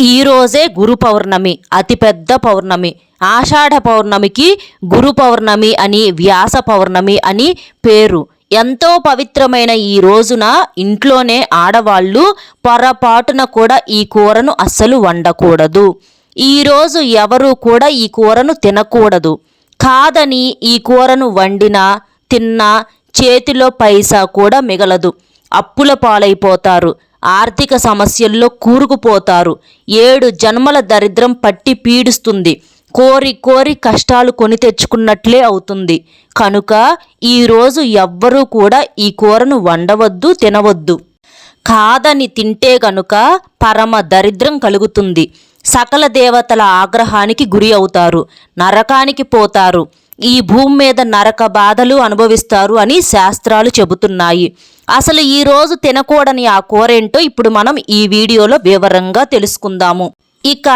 ఈరోజే గురు పౌర్ణమి, అతిపెద్ద పౌర్ణమి. ఆషాఢ పౌర్ణమికి గురు పౌర్ణమి అని, వ్యాస పౌర్ణమి అని పేరు. ఎంతో పవిత్రమైన ఈ రోజున ఇంట్లోనే ఆడవాళ్ళు పొరపాటున కూడా ఈ కూరను అస్సలు వండకూడదు. ఈరోజు ఎవరూ కూడా ఈ కూరను తినకూడదు. కాదని ఈ కూరను వండినా తిన్నా చేతిలో పైసా కూడా మిగలదు. అప్పుల పాలైపోతారు. ఆర్థిక సమస్యల్లో కూరుకుపోతారు. 7 జన్మల దరిద్రం పట్టి పీడిస్తుంది. కోరి కోరి కష్టాలు కొని తెచ్చుకున్నట్లే అవుతుంది. కనుక ఈరోజు ఎవ్వరూ కూడా ఈ కూరను వండవద్దు, తినవద్దు. కాదని తింటే గనుక పరమ దరిద్రం కలుగుతుంది. సకల దేవతల ఆగ్రహానికి గురి అవుతారు. నరకానికి పోతారు. ఈ భూమి మీద నరక బాధలు అనుభవిస్తారు అని శాస్త్రాలు చెబుతున్నాయి. అసలు ఈరోజు తినకూడని ఆ కూరేంటో ఇప్పుడు మనం ఈ వీడియోలో వివరంగా తెలుసుకుందాము. ఇక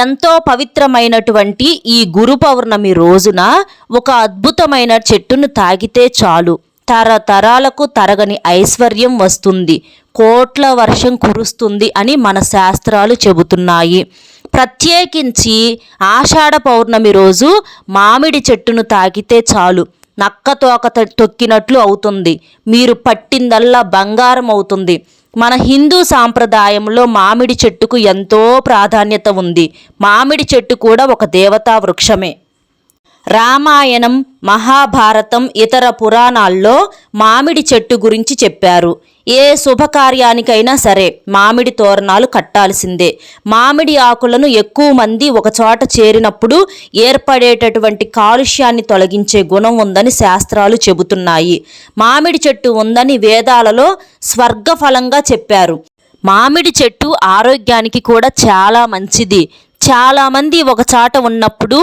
ఎంతో పవిత్రమైనటువంటి ఈ గురు పౌర్ణమి రోజున ఒక అద్భుతమైన చెట్టును తాగితే చాలు, తరతరాలకు తరగని ఐశ్వర్యం వస్తుంది, కోట్ల వర్షం కురుస్తుంది అని మన శాస్త్రాలు చెబుతున్నాయి. ప్రత్యేకించి ఆషాఢ పౌర్ణమి రోజు మామిడి చెట్టును తాకితే చాలు, నక్క తోక తొక్కినట్లు అవుతుంది. మీరు పట్టిందల్లా బంగారం అవుతుంది. మన హిందూ సాంప్రదాయంలో మామిడి చెట్టుకు ఎంతో ప్రాధాన్యత ఉంది. మామిడి చెట్టు కూడా ఒక దేవతా వృక్షమే. రామాయణం, మహాభారతం, ఇతర పురాణాల్లో మామిడి చెట్టు గురించి చెప్పారు. ఏ శుభకార్యానికైనా సరే మామిడి తోరణాలు కట్టాల్సిందే. మామిడి ఆకులను ఎక్కువ మంది ఒకచోట చేరినప్పుడు ఏర్పడేటటువంటి కాలుష్యాన్ని తొలగించే గుణం ఉందని శాస్త్రాలు చెబుతున్నాయి. మామిడి చెట్టు ఉందని వేదాలలో స్వర్గఫలంగా చెప్పారు. మామిడి చెట్టు ఆరోగ్యానికి కూడా చాలా మంచిది. చాలామంది ఒక చాట ఉన్నప్పుడు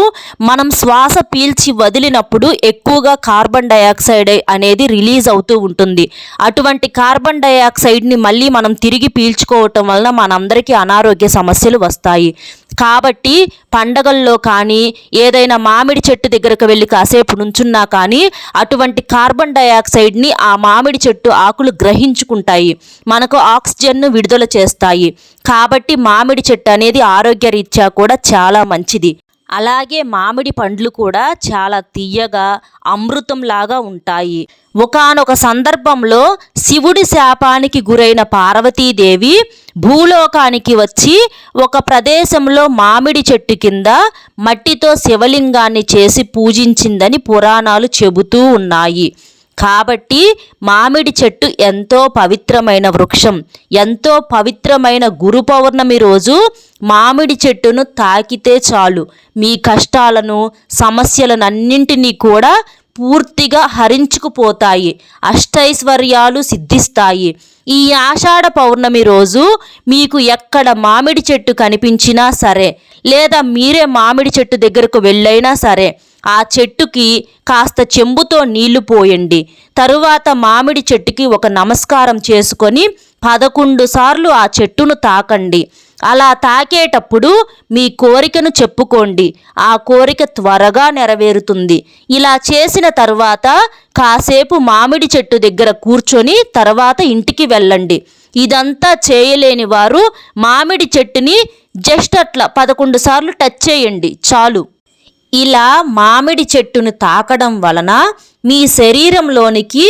మనం శ్వాస పీల్చి వదిలినప్పుడు ఎక్కువగా కార్బన్ డయాక్సైడ్ అనేది రిలీజ్ అవుతూ ఉంటుంది. అటువంటి కార్బన్ డయాక్సైడ్ని మళ్ళీ మనం తిరిగి పీల్చుకోవటం వలన మనందరికీ అనారోగ్య సమస్యలు వస్తాయి. కాబట్టి పండగల్లో కానీ ఏదైనా మామిడి చెట్టు దగ్గరకు వెళ్ళి కాసేపు నుంచున్నా కానీ అటువంటి కార్బన్ డయాక్సైడ్ని ఆ మామిడి చెట్టు ఆకులు గ్రహించుకుంటాయి, మనకు ఆక్సిజన్ను విడుదల చేస్తాయి. కాబట్టి మామిడి చెట్టు అనేది ఆరోగ్యరీత్యా కూడా చాలా మంచిది. అలాగే మామిడి పండ్లు కూడా చాలా తియ్యగా అమృతంలాగా ఉంటాయి. ఒకానొక సందర్భంలో శివుడి శాపానికి గురైన పార్వతీదేవి భూలోకానికి వచ్చి ఒక ప్రదేశంలో మామిడి చెట్టు కింద మట్టితో శివలింగాన్ని చేసి పూజించిందని పురాణాలు చెబుతూ ఉన్నాయి. కాబట్టి మామిడి చెట్టు ఎంతో పవిత్రమైన వృక్షం. ఎంతో పవిత్రమైన గురు పౌర్ణమి రోజు మామిడి చెట్టును తాకితే చాలు, మీ కష్టాలను సమస్యలనన్నింటినీ కూడా పూర్తిగా హరించుకుపోతాయి, అష్టైశ్వర్యాలు సిద్ధిస్తాయి. ఈ ఆషాఢ పౌర్ణమి రోజు మీకు ఎక్కడ మామిడి చెట్టు కనిపించినా సరే, లేదా మీరే మామిడి చెట్టు దగ్గరకు వెళ్ళైనా సరే, ఆ చెట్టుకి కాస్త చెంబుతో నీళ్లు పోయండి. తరువాత మామిడి చెట్టుకి ఒక నమస్కారం చేసుకొని 11 సార్లు ఆ చెట్టును తాకండి. అలా తాకేటప్పుడు మీ కోరికను చెప్పుకోండి. ఆ కోరిక త్వరగా నెరవేరుతుంది. ఇలా చేసిన తర్వాత కాసేపు మామిడి చెట్టు దగ్గర కూర్చొని తర్వాత ఇంటికి వెళ్ళండి. ఇదంతా చేయలేని వారు మామిడి చెట్టుని జస్ట్ అట్లా 11 సార్లు టచ్ చేయండి చాలు. ఇలా మామిడి చెట్టును తాకడం వలన మీ శరీరంలోనికి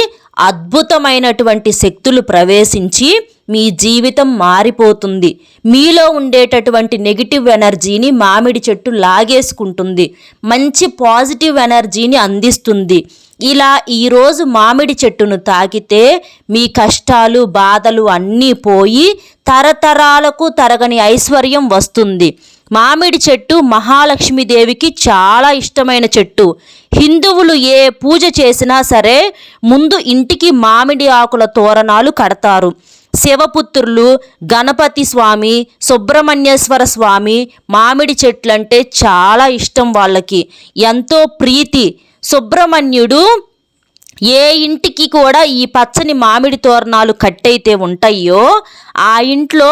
అద్భుతమైనటువంటి శక్తులు ప్రవేశించి మీ జీవితం మారిపోతుంది. మీలో ఉండేటటువంటి నెగిటివ్ ఎనర్జీని మామిడి చెట్టు లాగేసుకుంటుంది. మంచి పాజిటివ్ ఎనర్జీని అందిస్తుంది. ఇలా ఈరోజు మామిడి చెట్టును తాకితే మీ కష్టాలు బాధలు అన్నీ పోయి తరతరాలకు తరగని ఐశ్వర్యం వస్తుంది. మామిడి చెట్టు మహాలక్ష్మీదేవికి చాలా ఇష్టమైన చెట్టు. హిందువులు ఏ పూజ చేసినా సరే ముందు ఇంటికి మామిడి ఆకుల తోరణాలు కడతారు. శివపుత్రులు, గణపతి స్వామి, సుబ్రహ్మణ్యేశ్వర స్వామి మామిడి చెట్లంటే చాలా ఇష్టం. వాళ్ళకి ఎంతో ప్రీతి. సుబ్రహ్మణ్యుడు ఏ ఇంటికి కూడా ఈ పచ్చని మామిడి తోరణాలు కట్టయితే ఉంటాయో ఆ ఇంట్లో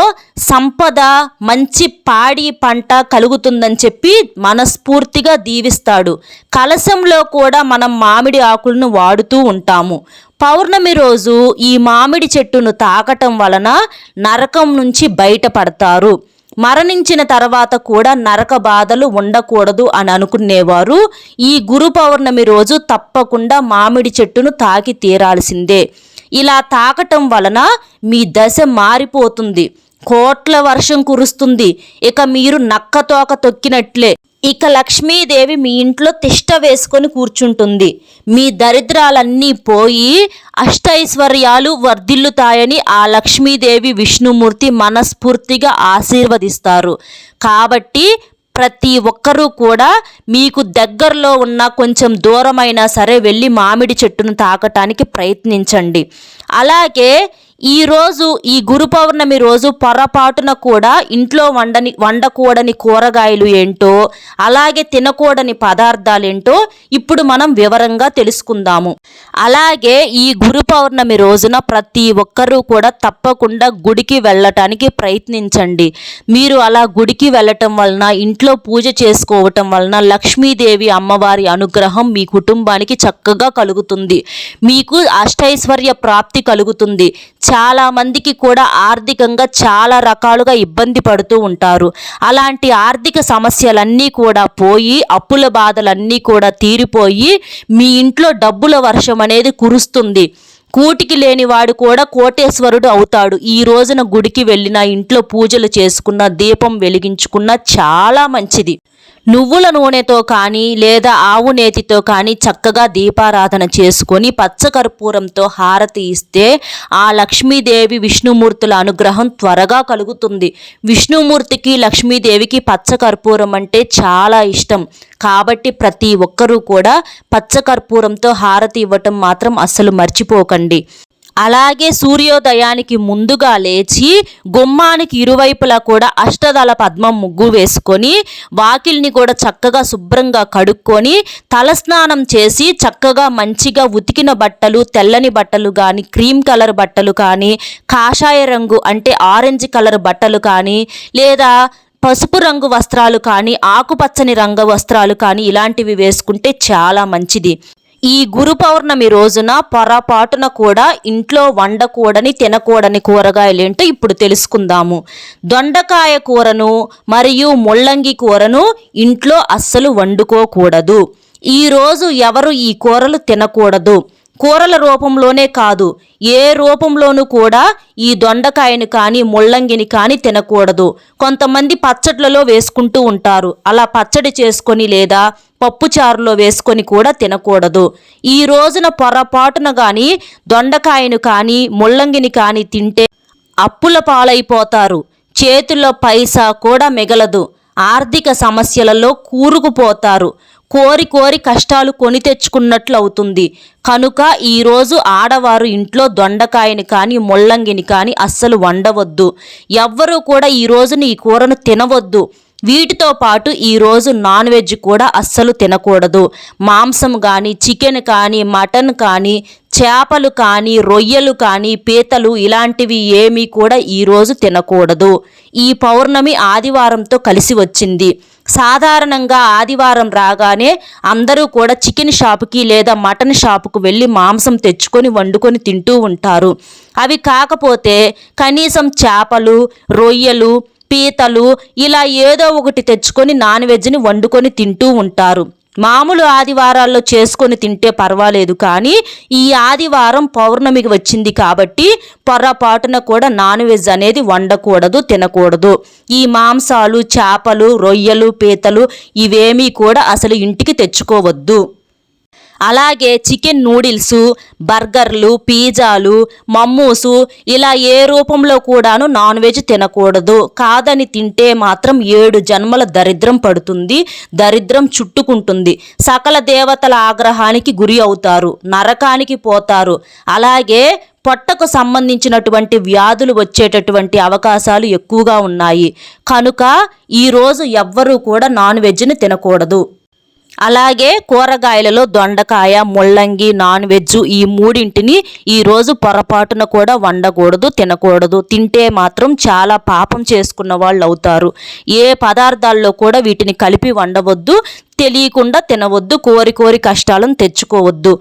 సంపద, మంచి పాడి పంట కలుగుతుందని చెప్పి మనస్ఫూర్తిగా దీవిస్తాడు. కలశంలో కూడా మనం మామిడి ఆకులను వాడుతూ ఉంటాము. పౌర్ణమి రోజు ఈ మామిడి చెట్టును తాకటం వలన నరకం నుంచి బయటపడతారు. మరణించిన తర్వాత కూడా నరక బాధలు ఉండకూడదు అని అనుకునేవారు ఈ గురు పౌర్ణమి రోజు తప్పకుండా మామిడి చెట్టును తాకి తీరాల్సిందే. ఇలా తాకటం వలన మీ దశ మారిపోతుంది, కోట్ల వర్షం కురుస్తుంది, ఇక మీరు నక్కతోక తొక్కినట్లే. ఇక లక్ష్మీదేవి మీ ఇంట్లో తిష్ట వేసుకొని కూర్చుంటుంది. మీ దరిద్రాలన్నీ పోయి అష్టైశ్వర్యాలు వర్ధిల్లుతాయని ఆ లక్ష్మీదేవి విష్ణుమూర్తి మనస్ఫూర్తిగా ఆశీర్వదిస్తారు. కాబట్టి ప్రతి ఒక్కరూ కూడా మీకు దగ్గరలో ఉన్న కొంచెం దూరమైనా సరే వెళ్ళి మామిడి చెట్టును తాకటానికి ప్రయత్నించండి. అలాగే ఈరోజు ఈ గురు పౌర్ణమి రోజు పొరపాటున కూడా ఇంట్లో వండకూడని కూరగాయలు ఏంటో, అలాగే తినకూడని పదార్థాలు ఏంటో ఇప్పుడు మనం వివరంగా తెలుసుకుందాము. అలాగే ఈ గురు పౌర్ణమి రోజున ప్రతి ఒక్కరూ కూడా తప్పకుండా గుడికి వెళ్ళటానికి ప్రయత్నించండి. మీరు అలా గుడికి వెళ్ళటం వలన, ఇంట్లో పూజ చేసుకోవటం వలన లక్ష్మీదేవి అమ్మవారి అనుగ్రహం మీ కుటుంబానికి చక్కగా కలుగుతుంది. మీకు అష్టైశ్వర్య ప్రాప్తి కలుగుతుంది. చాలామందికి కూడా ఆర్థికంగా చాలా రకాలుగా ఇబ్బంది పడుతూ ఉంటారు. అలాంటి ఆర్థిక సమస్యలన్నీ కూడా పోయి, అప్పుల బాధలన్నీ కూడా తీరిపోయి మీ ఇంట్లో డబ్బుల వర్షం అనేది కురుస్తుంది. కూటికి లేనివాడు కూడా కోటేశ్వరుడు అవుతాడు. ఈ రోజున గుడికి వెళ్ళిన, ఇంట్లో పూజలు చేసుకున్న, దీపం వెలిగించుకున్న చాలా మంచిది. నువ్వుల నూనెతో కానీ లేదా ఆవు నేతితో కానీ చక్కగా దీపారాధన చేసుకొని పచ్చకర్పూరంతో హారతి ఇస్తే ఆ లక్ష్మీదేవి విష్ణుమూర్తుల అనుగ్రహం త్వరగా కలుగుతుంది. విష్ణుమూర్తికి లక్ష్మీదేవికి పచ్చకర్పూరం అంటే చాలా ఇష్టం. కాబట్టి ప్రతి ఒక్కరూ కూడా పచ్చకర్పూరంతో హారతి ఇవ్వటం మాత్రం అస్సలు మర్చిపోకండి. అలాగే సూర్యోదయానికి ముందుగా లేచి గుమ్మానికి ఇరువైపులా కూడా అష్టదళ పద్మం ముగ్గు వేసుకొని, వాకిల్ని కూడా చక్కగా శుభ్రంగా కడుక్కొని, తలస్నానం చేసి చక్కగా మంచిగా ఉతికిన బట్టలు, తెల్లని బట్టలు కానీ, క్రీమ్ కలర్ బట్టలు కానీ, కాషాయ రంగు అంటే ఆరెంజ్ కలర్ బట్టలు కానీ, లేదా పసుపు రంగు వస్త్రాలు కానీ, ఆకుపచ్చని రంగు వస్త్రాలు కానీ ఇలాంటివి వేసుకుంటే చాలా మంచిది. ఈ గురు పౌర్ణమి రోజున పొరపాటున కూడా ఇంట్లో వండకూడని, తినకూడని కూరగాయలు ఏంటో ఇప్పుడు తెలుసుకుందాము. దొండకాయ కూరను మరియు ముల్లంగి కూరను ఇంట్లో అస్సలు వండుకోకూడదు. ఈరోజు ఎవరు ఈ కూరలు తినకూడదు. కూరల రూపంలోనే కాదు, ఏ రూపంలోనూ కూడా ఈ దొండకాయని కానీ ముల్లంగిని కానీ తినకూడదు. కొంతమంది పచ్చట్లలో వేసుకుంటూ ఉంటారు. అలా పచ్చడి చేసుకొని లేదా పప్పుచారులో వేసుకొని కూడా తినకూడదు. ఈ రోజున పొరపాటున కానీ దొండకాయను కానీ ముల్లంగిని కానీ తింటే అప్పుల పాలైపోతారు. చేతుల్లో పైసా కూడా మిగలదు. ఆర్థిక సమస్యలలో కూరుకుపోతారు. కోరి కోరి కష్టాలు కొని తెచ్చుకున్నట్లు అవుతుంది. కనుక ఈరోజు ఆడవారు ఇంట్లో దొండకాయని కానీ ముల్లంగిని కానీ అస్సలు వండవద్దు. ఎవ్వరూ కూడా ఈ రోజున ఈ కూరను తినవద్దు. వీటితో పాటు ఈరోజు నాన్ వెజ్ కూడా అస్సలు తినకూడదు. మాంసం కానీ, చికెన్ కానీ, మటన్ కానీ, చేపలు కానీ, రొయ్యలు కానీ, పీతలు ఇలాంటివి ఏమీ కూడా ఈరోజు తినకూడదు. ఈ పౌర్ణమి ఆదివారంతో కలిసి వచ్చింది. సాధారణంగా ఆదివారం రాగానే అందరూ కూడా చికెన్ షాపుకి లేదా మటన్ షాపుకు వెళ్ళి మాంసం తెచ్చుకొని వండుకొని తింటూ ఉంటారు. అవి కాకపోతే కనీసం చేపలు, రొయ్యలు, పీతలు ఇలా ఏదో ఒకటి తెచ్చుకొని నాన్ వెజ్ని వండుకొని తింటూ ఉంటారు. మామూలు ఆదివారాల్లో చేసుకొని తింటే పర్వాలేదు, కానీ ఈ ఆదివారం పౌర్ణమికి వచ్చింది కాబట్టి పొరపాటున కూడా నాన్ వెజ్ అనేది వండకూడదు, తినకూడదు. ఈ మాంసాలు, చేపలు, రొయ్యలు, పీతలు ఇవేమీ కూడా అసలు ఇంటికి తెచ్చుకోవద్దు. అలాగే చికెన్ నూడిల్సు, బర్గర్లు, పిజ్జాలు, మమ్మూసు ఇలా ఏ రూపంలో కూడాను నాన్ వెజ్ తినకూడదు. కాదని తింటే మాత్రం 7 జన్మల దరిద్రం పడుతుంది, దరిద్రం చుట్టుకుంటుంది. సకల దేవతల ఆగ్రహానికి గురి అవుతారు, నరకానికి పోతారు. అలాగే పొట్టకు సంబంధించినటువంటి వ్యాధులు వచ్చేటటువంటి అవకాశాలు ఎక్కువగా ఉన్నాయి. కనుక ఈరోజు ఎవ్వరూ కూడా నాన్ వెజ్ని తినకూడదు. అలాగే కూరగాయలలో దొండకాయ, ముల్లంగి, నాన్ వెజ్ ఈ మూడింటిని ఈరోజు పొరపాటున కూడా వండకూడదు, తినకూడదు. తింటే మాత్రం చాలా పాపం చేసుకున్న వాళ్ళు అవుతారు. ఏ పదార్థాల్లో కూడా వీటిని కలిపి వండవద్దు, తెలియకుండా తినవద్దు, కోరి కోరి కష్టాలను తెచ్చుకోవద్దు.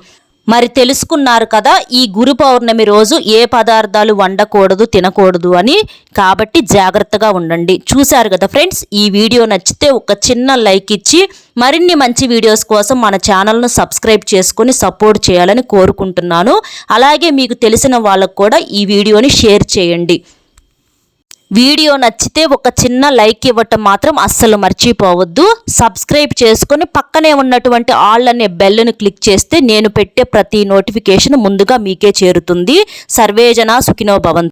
మరి తెలుసుకున్నారు కదా ఈ గురు పౌర్ణమి రోజు ఏ పదార్థాలు వండకూడదు తినకూడదు అని. కాబట్టి జాగ్రత్తగా ఉండండి. చూశారు కదా ఫ్రెండ్స్, ఈ వీడియో నచ్చితే ఒక చిన్న లైక్ ఇచ్చి మరిన్ని మంచి వీడియోస్ కోసం మన ఛానల్ను సబ్స్క్రైబ్ చేసుకొని సపోర్ట్ చేయాలని కోరుకుంటున్నాను. అలాగే మీకు తెలిసిన వాళ్ళకు కూడా ఈ వీడియోని షేర్ చేయండి. వీడియో నచ్చితే ఒక చిన్న లైక్ ఇవ్వటం మాత్రం అస్సలు మర్చిపోవద్దు. సబ్స్క్రైబ్ చేసుకొని పక్కనే ఉన్నటువంటి ఆల్ అనే బెల్ని క్లిక్ చేస్తే నేను పెట్టే ప్రతి నోటిఫికేషన్ ముందుగా మీకే చేరుతుంది. సర్వేజన సుఖినో భవంతు.